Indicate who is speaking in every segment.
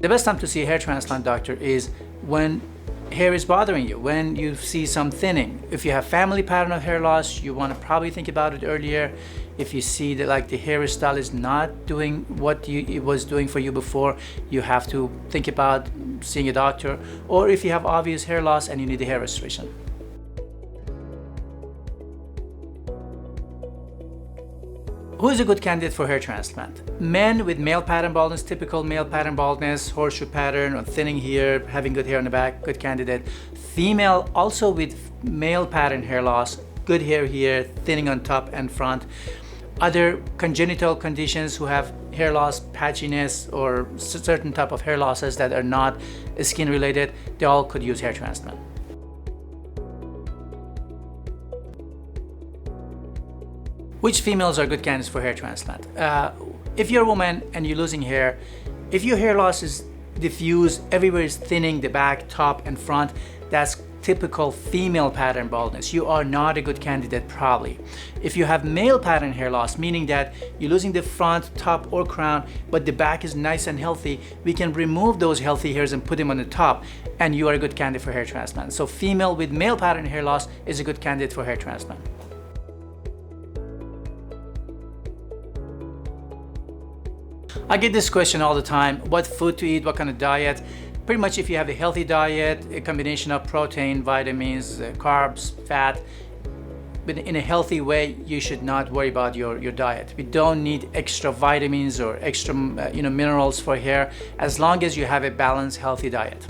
Speaker 1: The best time to see a hair transplant doctor is when hair is bothering you, when you see some thinning. If you have family pattern of hair loss, you want to probably think about it earlier. If you see that like the hairstyle is not doing what it was doing for you before, you have to think about seeing a doctor. Or if you have obvious hair loss and you need a hair restoration. Who is a good candidate for hair transplant? Men with male pattern baldness, typical male pattern baldness, horseshoe pattern or thinning here, having good hair on the back, good candidate. Female also with male pattern hair loss, good hair here, thinning on top and front. Other congenital conditions who have hair loss, patchiness, or certain type of hair losses that are not skin related, they all could use hair transplant. Which females are good candidates for hair transplant? If you're a woman and you're losing hair, if your hair loss is diffuse, everywhere is thinning, the back, top, and front, that's typical female pattern baldness. You are not a good candidate probably. If you have male pattern hair loss, meaning that you're losing the front, top, or crown, but the back is nice and healthy, we can remove those healthy hairs and put them on the top, and you are a good candidate for hair transplant. So female with male pattern hair loss is a good candidate for hair transplant. I get this question all the time, what food to eat, what kind of diet. Pretty much if you have a healthy diet, a combination of protein, vitamins, carbs, fat, but in a healthy way, you should not worry about your diet. We don't need extra vitamins or extra minerals for hair as long as you have a balanced, healthy diet.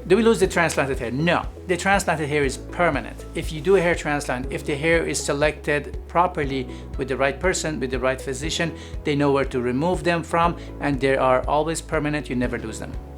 Speaker 1: Do we lose the transplanted hair? No, the transplanted hair is permanent. If you do a hair transplant, if the hair is selected properly with the right person, with the right physician, they know where to remove them from, and they are always permanent, you never lose them.